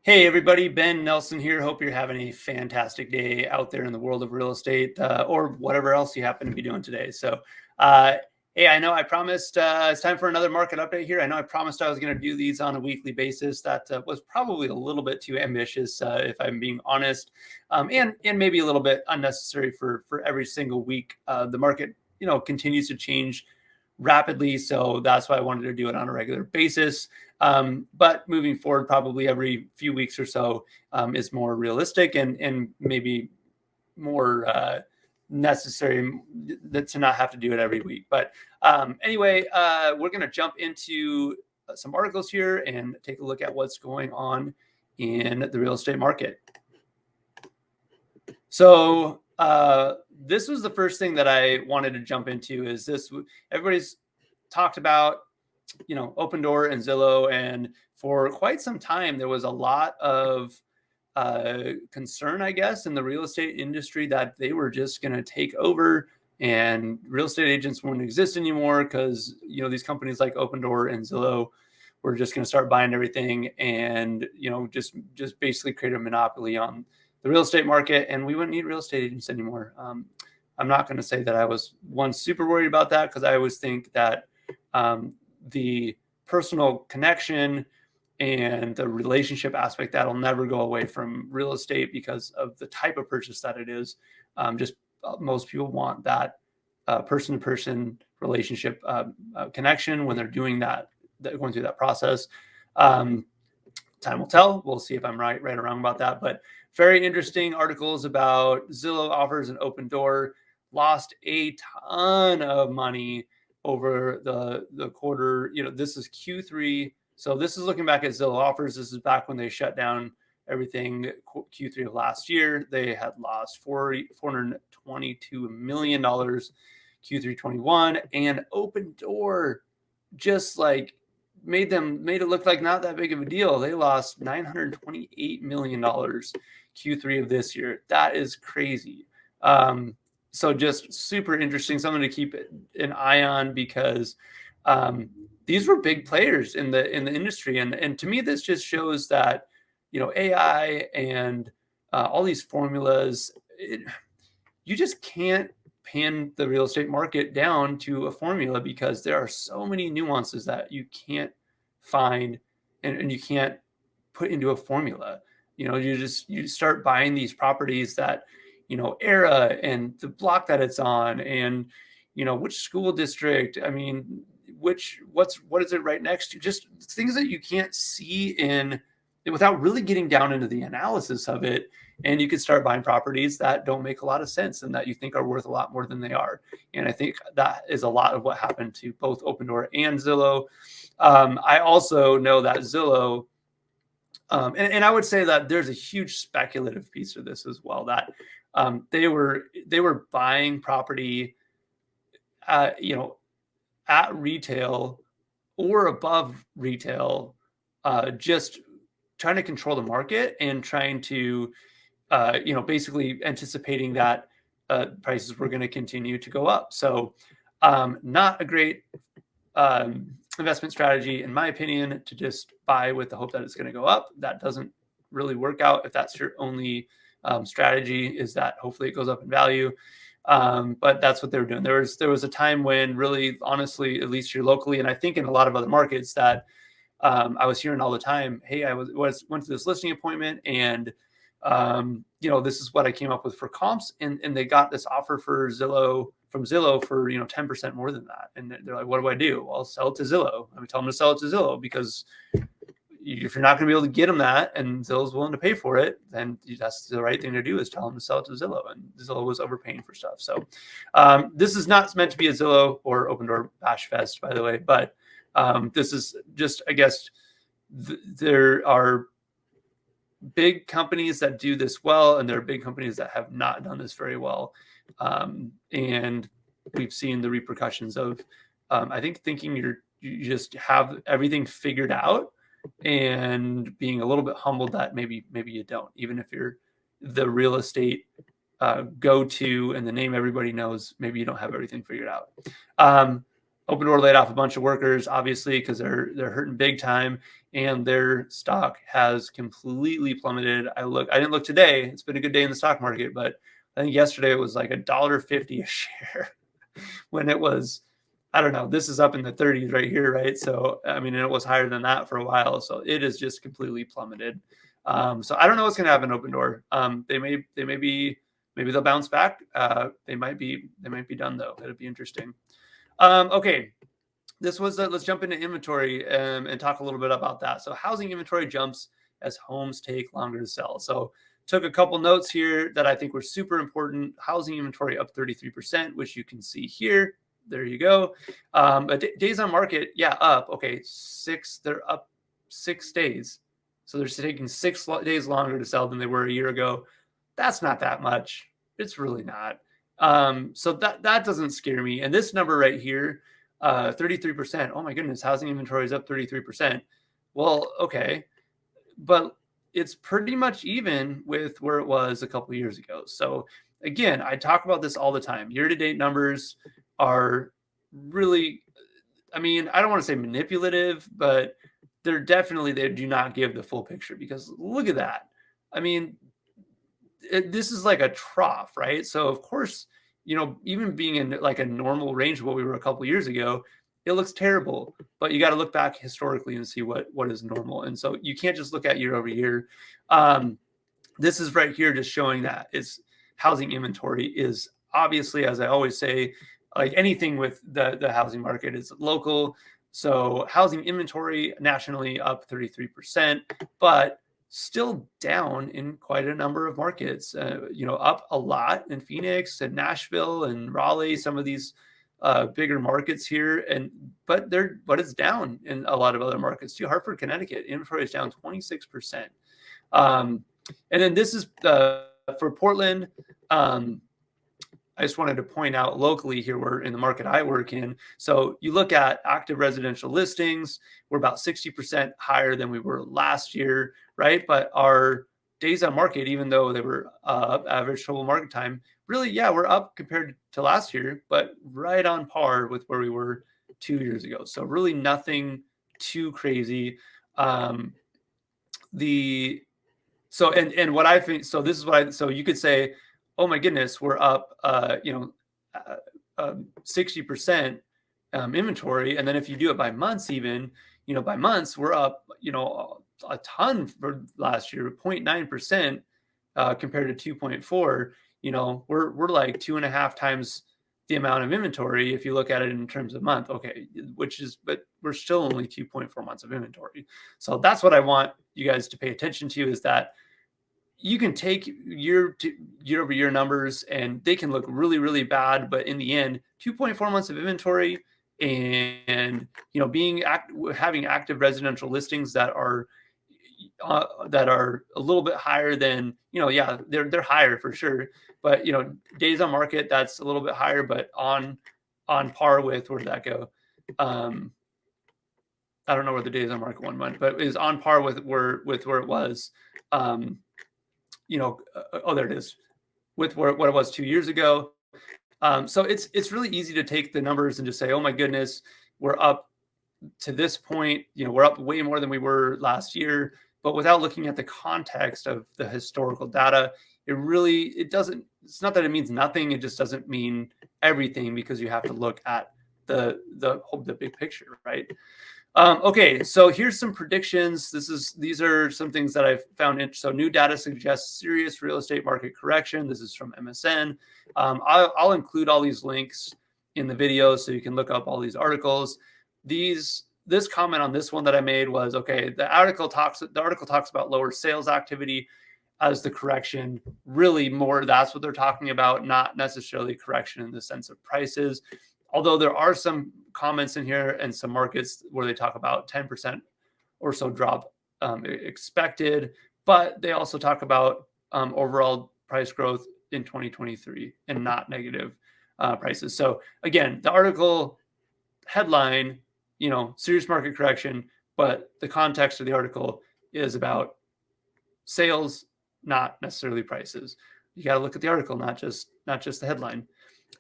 Hey everybody, Ben Nelson here. Hope you're having a fantastic day out there in the world of real estate or whatever else you happen to be doing today. Uh, hey, I know I promised it's time for another market update here. I know I promised I was going to do these on a weekly basis. That was probably a little bit too ambitious, if I'm being honest, and maybe a little bit unnecessary for every single week. The market, continues to change rapidly, so that's why I wanted to do it on a regular basis. But moving forward, probably every few weeks or so is more realistic and maybe more necessary to not have to do it every week. But anyway, we're going to jump into some articles here and take a look at what's going on in the real estate market. So this was the first thing that I wanted to jump into. Is this everybody's talked about, Opendoor and Zillow, and for quite some time there was a lot of concern, I guess, in the real estate industry that they were just going to take over and real estate agents wouldn't exist anymore because these companies like Opendoor and Zillow were just going to start buying everything and just basically create a monopoly on the real estate market, and we wouldn't need real estate agents anymore. I'm not going to say that I was super worried about that, because I always think that the personal connection and the relationship aspect, that'll never go away from real estate because of the type of purchase that it is. Most people want that person-to-person relationship connection when they're doing that, going through that process. Time will tell. We'll see if I'm right or wrong about that. But very interesting articles about Zillow offers and Opendoor lost a ton of money over the quarter. This is Q3. So this is looking back at Zillow offers. This is back when they shut down everything Q3 of last year. They had lost $422 million Q3 21, and Opendoor just like made it look like not that big of a deal. They lost $928 million Q3 of this year. That is crazy. So just super interesting, something to keep an eye on, because these were big players in the industry, and to me this just shows that AI and all these formulas, you just can't pin the real estate market down to a formula, because there are so many nuances that you can't find and you can't put into a formula. You start buying these properties that era and the block that it's on, and which school district. I mean, what is it right next to? Just things that you can't see without really getting down into the analysis of it. And you could start buying properties that don't make a lot of sense and that you think are worth a lot more than they are. And I think that is a lot of what happened to both Opendoor and Zillow. I also know that Zillow, and I would say that there's a huge speculative piece of this as well, that they were buying property, at retail or above retail, just trying to control the market and trying to, basically anticipating that prices were going to continue to go up. So not a great investment strategy, in my opinion, to just buy with the hope that it's going to go up. That doesn't really work out if that's your only strategy, is that hopefully it goes up in value. But that's what they were doing. There was a time when, really, honestly, at least here locally, and I think in a lot of other markets, that I was hearing all the time, hey, I went to this listing appointment, and this is what I came up with for comps, and they got this offer from Zillow for 10% more than that. And they're like, what do I do? Well, sell it to Zillow. I mean, tell them to sell it to Zillow, because if you're not going to be able to get them that, and Zillow's willing to pay for it, then that's the right thing to do, is tell them to sell it to Zillow. And Zillow was overpaying for stuff. So this is not meant to be a Zillow or Opendoor bash fest, by the way, but this is just, I guess, there are big companies that do this well, and there are big companies that have not done this very well. And we've seen the repercussions of, I think, thinking you just have everything figured out, and being a little bit humbled that maybe you don't, even if you're the real estate go-to and the name everybody knows, maybe you don't have everything figured out. Opendoor laid off a bunch of workers, obviously, because they're hurting big time, and their stock has completely plummeted. I didn't look today. It's been a good day in the stock market, but I think yesterday it was like $1.50 a share when it was, I don't know, this is up in the 30s right here, right? So I mean, it was higher than that for a while. So it has just completely plummeted. So I don't know what's going to happen Opendoor. Maybe they'll bounce back. They might be done though. It'll be interesting. Okay, let's jump into inventory and talk a little bit about that. So housing inventory jumps as homes take longer to sell. So took a couple notes here that I think were super important. Housing inventory up 33%, which you can see here. There you go. But days on market, yeah, up. Okay, they're up 6 days. So they're taking 6 days longer to sell than they were a year ago. That's not that much. It's really not. So that doesn't scare me. And this number right here, 33%. Oh my goodness, housing inventory is up 33%. Well, okay, but it's pretty much even with where it was a couple of years ago. So again, I talk about this all the time. Year-to-date numbers are really, I mean, I don't want to say manipulative, but they do not give the full picture, because look at that. I mean, this is like a trough, right? So of course, even being in like a normal range of what we were a couple of years ago, it looks terrible. But you got to look back historically and see what is normal. And so you can't just look at year over year. This is right here just showing that it's housing inventory is obviously, as I always say, like anything with the housing market, is local. So housing inventory nationally up 33%, but still down in quite a number of markets, up a lot in Phoenix and Nashville and Raleigh, some of these bigger markets here. But it's down in a lot of other markets too. Hartford, Connecticut, inventory is down 26%. And then this is for Portland. I just wanted to point out locally here, we're in the market I work in. So you look at active residential listings, we're about 60% higher than we were last year, right? But our days on market, even though they were average total market time, really, yeah, we're up compared to last year, but right on par with where we were 2 years ago. So really nothing too crazy. What I think, so this is so you could say, oh my goodness, we're up, 60% inventory. And then if you do it by months, even, by months, we're up, a ton for last year, 0.9% compared to 2.4. We're like 2.5 times the amount of inventory if you look at it in terms of month. Okay, but we're still only 2.4 months of inventory. So that's what I want you guys to pay attention to, is that you can take year over year numbers and they can look really, really bad, but in the end, 2.4 months of inventory and having active residential listings that are a little bit higher than, they're higher for sure, but days on market, that's a little bit higher, but on par with, where did that go? I don't know where the days on market one went, but is on par with where it was. There it is, with what it was 2 years ago. So it's really easy to take the numbers and just say, oh my goodness, we're up to this point, we're up way more than we were last year. But without looking at the context of the historical data, it's not that it means nothing. It just doesn't mean everything, because you have to look at the big picture, right? Okay, so here's some predictions. These are some things that I've found. So new data suggests serious real estate market correction. This is from MSN. I'll include all these links in the video so you can look up all these articles. This comment on this one that I made was, okay, the article talks about lower sales activity as the correction. Really more, that's what they're talking about, not necessarily correction in the sense of prices. Although there are some comments in here and some markets where they talk about 10% or so drop expected, but they also talk about overall price growth in 2023 and not negative prices. So again, the article headline, serious market correction, but the context of the article is about sales, not necessarily prices. You got to look at the article, not just the headline.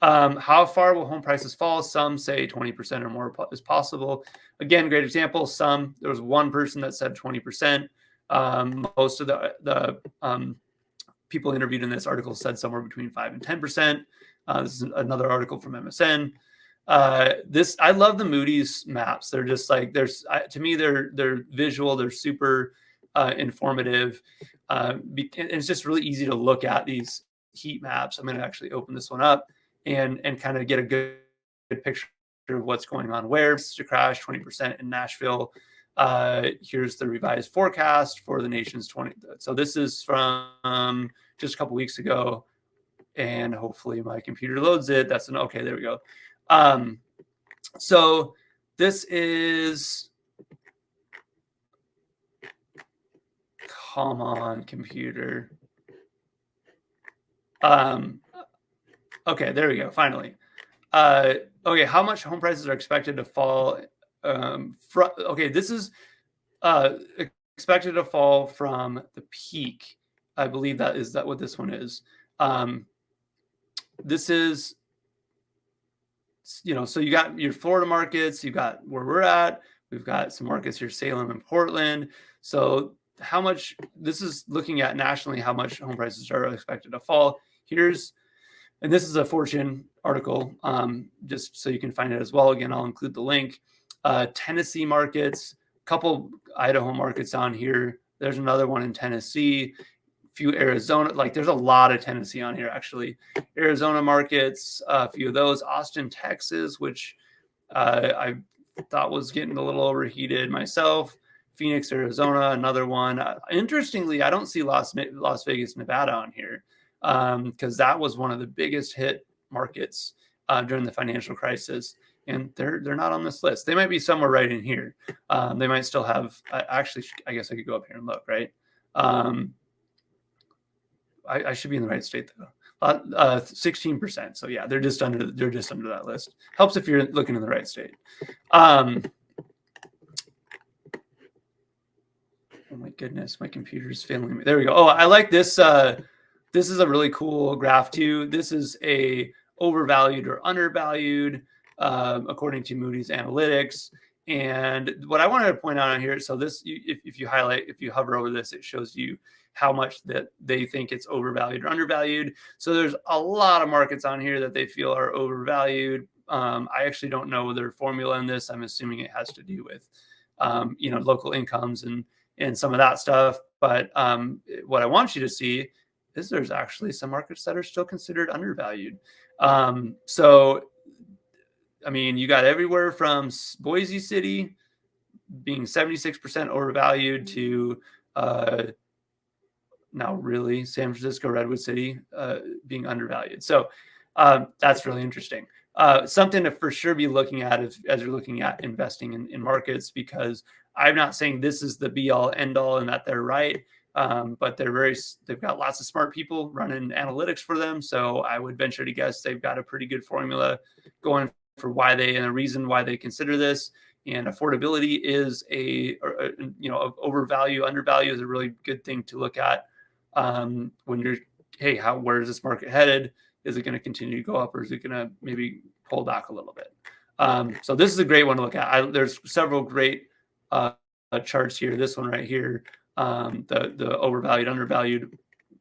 How far will home prices fall? Some say 20% or more is possible. Again, great example. There was one person that said 20%. Most of the people interviewed in this article said somewhere between 5 and 10%. This is another article from MSN. I love the Moody's maps. They're just like, to me, they're visual. They're super informative. It's just really easy to look at these heat maps. I'm going to actually open this one up and kind of get a good picture of what's going on where. It's to crash 20% in Nashville. Here's the revised forecast for the nation's 20. So this is from just a couple weeks ago, and hopefully my computer loads it. Okay. There we go. So this is, come on, computer. Okay, there we go. Finally. Okay, how much home prices are expected to fall? Okay, this is expected to fall from the peak. I believe that what this one is. This is, so you got your Florida markets, you got where we're at. We've got some markets here, Salem and Portland. So how much, this is looking at nationally, how much home prices are expected to fall. And this is a Fortune article, just so you can find it as well. Again, I'll include the link. Tennessee markets, a couple Idaho markets on here. There's another one in Tennessee, few Arizona, like there's a lot of Tennessee on here, actually. Arizona markets, a few of those. Austin, Texas, which I thought was getting a little overheated myself. Phoenix, Arizona, another one. Interestingly, I don't see Las Vegas, Nevada on here, because that was one of the biggest hit markets during the financial crisis, and they're not on this list. They might be somewhere right in here. They might still have. Actually, I guess I could go up here and look. Right. I should be in the right state though. 16%. So yeah, they're just under that list. Helps if you're looking in the right state. Oh my goodness, my computer's failing me. There we go. Oh, I like this. This is a really cool graph too. This is a overvalued or undervalued, according to Moody's Analytics. And what I wanted to point out on here, so this, if you hover over this, it shows you how much that they think it's overvalued or undervalued. So there's a lot of markets on here that they feel are overvalued. I actually don't know their formula in this. I'm assuming it has to do with, local incomes and some of that stuff. But what I want you to see is there's actually some markets that are still considered undervalued. So, I mean, you got everywhere from Boise City being 76% overvalued to now really San Francisco, Redwood City being undervalued. So that's really interesting. Something to for sure be looking at as you're looking at investing in markets, because I'm not saying this is the be all end all and that they're right. But they've got lots of smart people running analytics for them. So I would venture to guess they've got a pretty good formula going for and a reason why they consider this. And affordability is overvalue, undervalue is a really good thing to look at when you're, where is this market headed? Is it going to continue to go up, or is it going to maybe pull back a little bit? So this is a great one to look at. There's several great charts here. This one right here, the overvalued, undervalued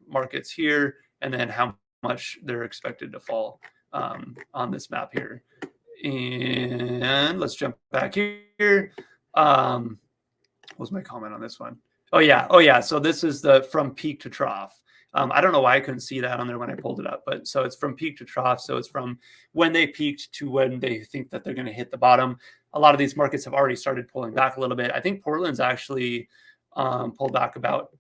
markets here, and then how much they're expected to fall on this map here. And let's jump back here. What was my comment on this one? Oh yeah. So this is the from peak to trough. I don't know why I couldn't see that on there when I pulled it up, but so it's from peak to trough. So it's from when they peaked to when they think that they're going to hit the bottom. A lot of these markets have already started pulling back a little bit. I think Portland's actually pulled back about,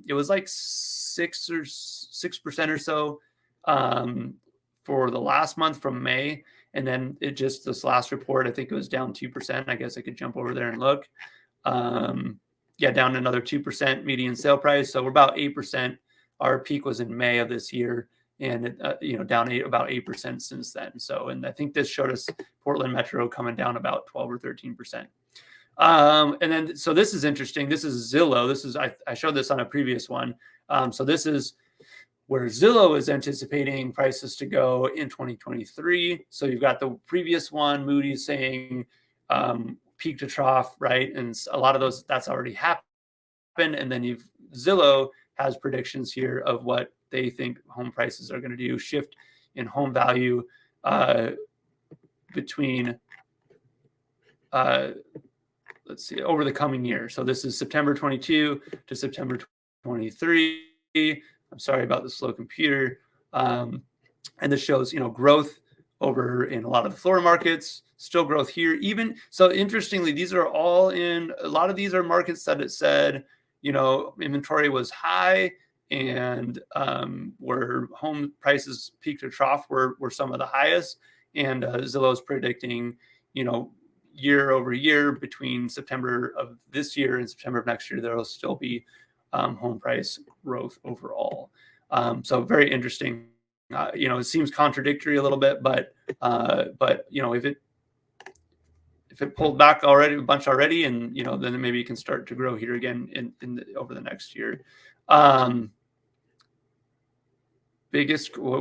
it was like 6% or so for the last month from May. And then this last report, I think it was down 2%. I guess I could jump over there and look. Down another 2% median sale price. So we're about 8%. Our peak was in May of this year, and down about 8% since then. So, and I think this showed us Portland Metro coming down about 12 or 13%. And then, so this is interesting. This is Zillow. I showed this on a previous one. So this is where Zillow is anticipating prices to go in 2023. So you've got the previous one, Moody's saying peak to trough, right? And a lot of those, that's already happened. And then Zillow has predictions here of what they think home prices are going to do, shift in home value between, let's see, over the coming year. So this is September 22 to September 23. I'm sorry about the slow computer. And this shows, growth over in a lot of the Florida markets, still growth here. Even so, interestingly, these are all in, a lot of these are markets that it said, inventory was high and where home prices peak to trough were some of the highest. And Zillow's predicting, year over year between September of this year and September of next year, there will still be home price growth overall. So very interesting. It seems contradictory a little bit, but if it pulled back already a bunch already, and then maybe it can start to grow here again over the next year. What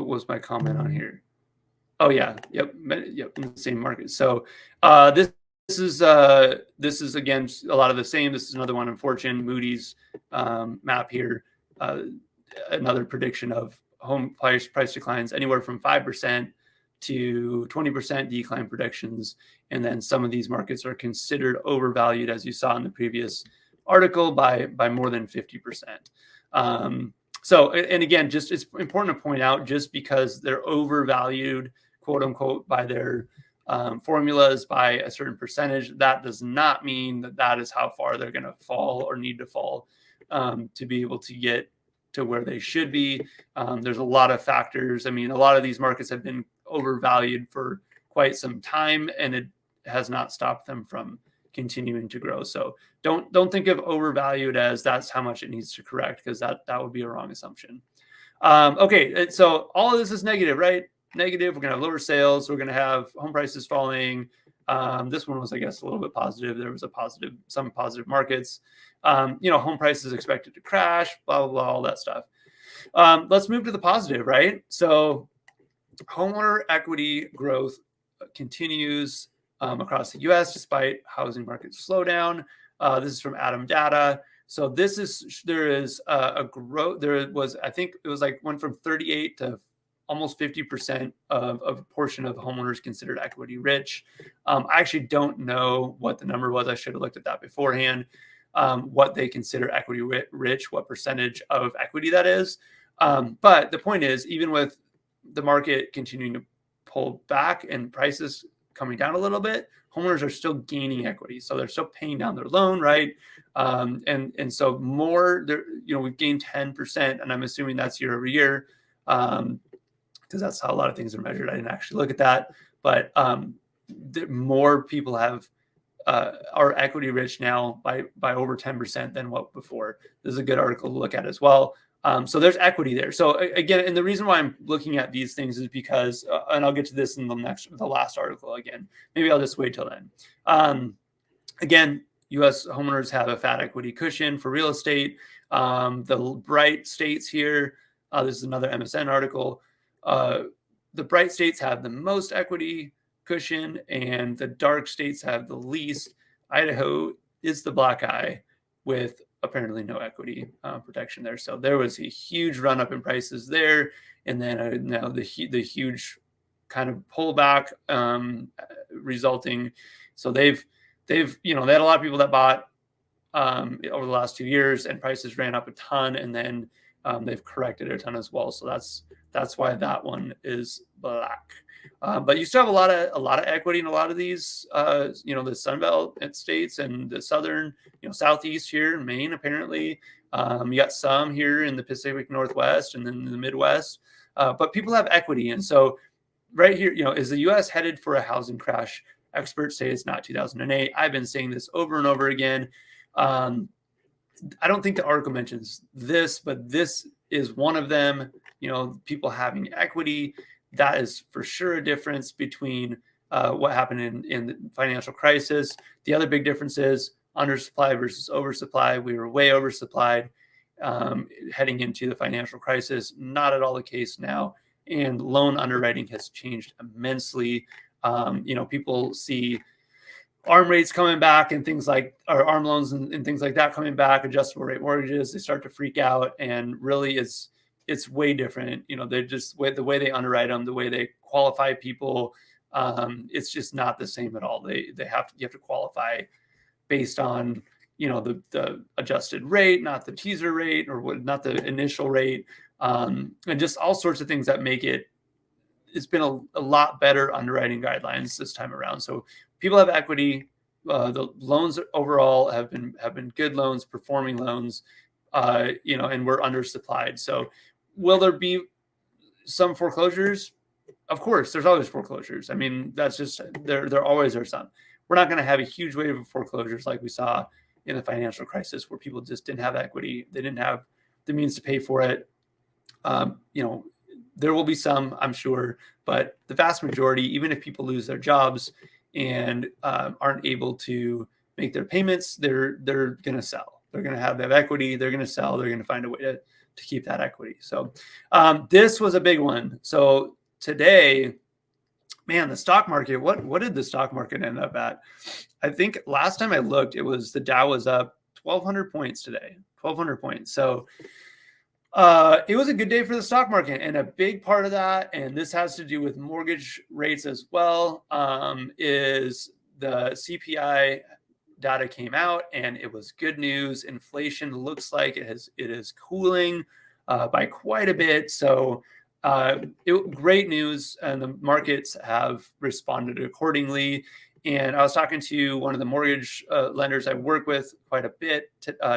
was my comment on here? Oh yeah, yep, in the same market. So this is again a lot of the same. This is another one in Fortune, Moody's map here. Another prediction of home price declines anywhere from 5% to 20% decline predictions. And then some of these markets are considered overvalued, as you saw in the previous article, by more than 50%. So, and again, just it's important to point out, just because they're overvalued, quote unquote, by their formulas by a certain percentage, that does not mean that is how far they're going to fall or need to fall to be able to get to where they should be. There's a lot of factors. I mean, a lot of these markets have been overvalued for quite some time, and it has not stopped them from continuing to grow. So don't think of overvalued as that's how much it needs to correct, because that would be a wrong assumption. Okay, so all of this is negative, right? Negative. We're going to have lower sales. We're going to have home prices falling. This one was, I guess, a little bit positive. There was some positive markets. Home prices expected to crash, blah, blah, blah, all that stuff. Let's move to the positive, right? So homeowner equity growth continues across the U.S. despite housing market slowdown. This is from Adam Data. So there is a growth. There was, I think it was went from 38 to almost 50% of a portion of homeowners considered equity rich. I actually don't know what the number was. I should have looked at that beforehand. What they consider equity rich, what percentage of equity that is. But the point is, even with the market continuing to pull back and prices coming down a little bit, homeowners are still gaining equity. So they're still paying down their loan, right? And so more, we've gained 10%, and I'm assuming that's year over year, because that's how a lot of things are measured. I didn't actually look at that, but more people are equity rich now by over 10% than what before. This is a good article to look at as well. So there's equity there. So again, and the reason why I'm looking at these things is because, and I'll get to this in the last article again. Maybe I'll just wait till then. Again, U.S. homeowners have a fat equity cushion for real estate. The bright states here, this is another MSN article. The bright states have the most equity cushion, and the dark states have the least. Idaho is the black eye with apparently no equity protection there. So there was a huge run up in prices there, and then now the huge kind of pullback resulting. So they've they had a lot of people that bought over the last 2 years, and prices ran up a ton, and then they've corrected a ton as well. So that's why that one is black. But you still have a lot of equity in a lot of these, the Sun Belt states and the southern, southeast here, Maine apparently. You got some here in the Pacific Northwest and then in the Midwest. But people have equity, and so right here, is the U.S. headed for a housing crash? Experts say it's not 2008. I've been saying this over and over again. I don't think the article mentions this, but this is one of them. People having equity. That is for sure a difference between what happened in the financial crisis. The other big difference is undersupply versus oversupply. We were way oversupplied, heading into the financial crisis. Not at all the case now. And loan underwriting has changed immensely. People see ARM rates coming back and things like, or ARM loans and things like that coming back, adjustable rate mortgages, they start to freak out. And really it's way different. They're just the way they underwrite them, the way they qualify people. It's just not the same at all. You have to qualify based on, the adjusted rate, not the teaser rate or not the initial rate. And just all sorts of things that make it's been a lot better underwriting guidelines this time around. So people have equity. The loans overall have been good loans, performing loans, and we're undersupplied. So will there be some foreclosures? Of course, there's always foreclosures. I mean, that's just, there always are some. We're not going to have a huge wave of foreclosures like we saw in the financial crisis, where people just didn't have equity. They didn't have the means to pay for it. There will be some, I'm sure, but the vast majority, even if people lose their jobs and aren't able to make their payments, they're going to sell. They're going to have equity. They're going to sell. They're going to find a way to keep that equity. So this was a big one. So today, man, the stock market, what did the stock market end up at? I think last time I looked, the Dow was up 1,200 points today, 1,200 points. So it was a good day for the stock market, and a big part of that, and this has to do with mortgage rates as well, is the CPI data came out, and it was good news. Inflation looks like it is cooling by quite a bit. So great news, and the markets have responded accordingly. And I was talking to one of the mortgage lenders I work with quite a bit,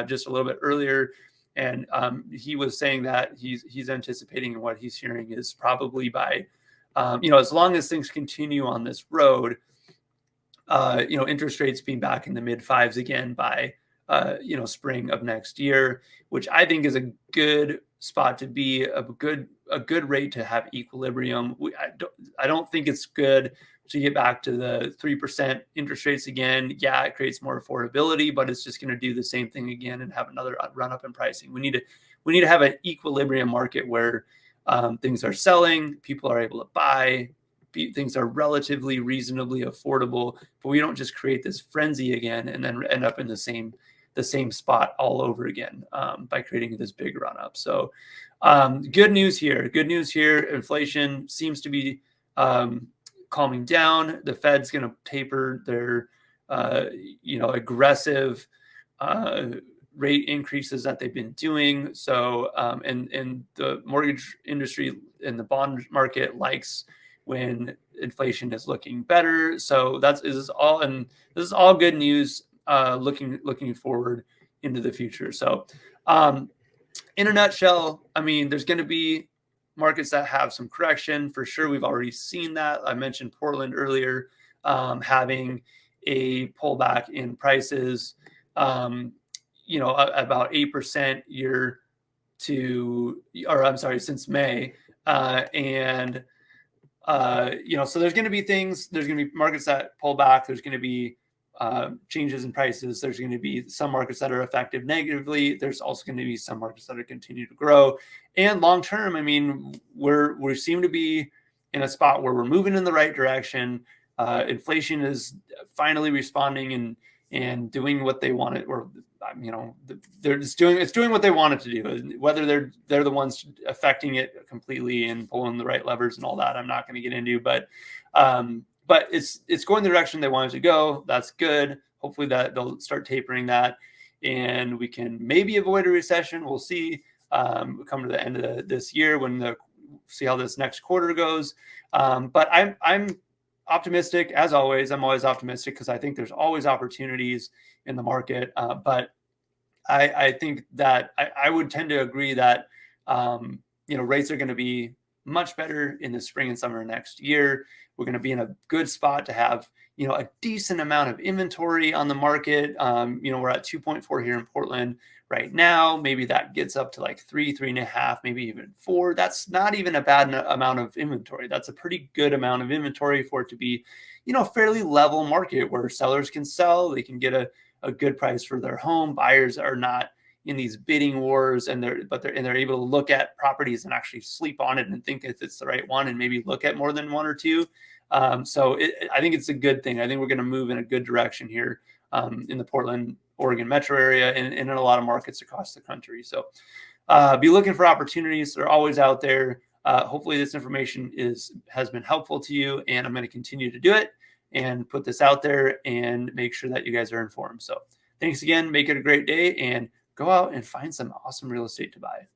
just a little bit earlier. And he was saying that he's anticipating, and what he's hearing is probably by, as long as things continue on this road, interest rates being back in the mid fives again by, spring of next year, which I think is a good spot to be, a good rate to have equilibrium. I don't think it's good to get back to the 3% interest rates again. Yeah, it creates more affordability, but it's just going to do the same thing again and have another run up in pricing. We need to have an equilibrium market where things are selling, people are able to buy, things are relatively reasonably affordable, but we don't just create this frenzy again and then end up in the same spot all over again by creating this big run up. So good news here. Inflation seems to be calming down. The Fed's going to taper their, aggressive rate increases that they've been doing. So, and the mortgage industry and the bond market likes when inflation is looking better. So this is all good news, looking forward into the future. So, in a nutshell, I mean, there's going to be markets that have some correction for sure. We've already seen that. I mentioned Portland earlier, having a pullback in prices, about 8% since May. So there's going to be markets that pull back. There's going to be changes in prices. There's going to be some markets that are affected negatively. There's also going to be some markets that are continue to grow. And long term, I mean, we seem to be in a spot where we're moving in the right direction. Inflation is finally responding and doing what they want it, or it's doing what they want it to do. Whether they're the ones affecting it completely and pulling the right levers and all that, I'm not going to get into. But it's going the direction they want it to go. That's good. Hopefully that they'll start tapering that, and we can maybe avoid a recession. We'll see. Come to the end of this year see how this next quarter goes. But I'm optimistic as always. I'm always optimistic because I think there's always opportunities in the market. But I think that I would tend to agree that rates are going to be much better in the spring and summer next year. We're going to be in a good spot to have a decent amount of inventory on the market. We're at 2.4 here in Portland right now. Maybe that gets up to like 3.5, maybe even 4. That's not even a bad amount of inventory. That's a pretty good amount of inventory for it to be, fairly level market where sellers can sell. They can get a good price for their home. Buyers are not in these bidding wars, and they're able to look at properties and actually sleep on it and think if it's the right one, and maybe look at more than one or two. I think it's a good thing. I think we're going to move in a good direction here in the Portland, Oregon metro area, and in a lot of markets across the country. So be looking for opportunities. They're always out there. Hopefully this information has been helpful to you, and I'm going to continue to do it and put this out there and make sure that you guys are informed. So thanks again. Make it a great day, and go out and find some awesome real estate to buy.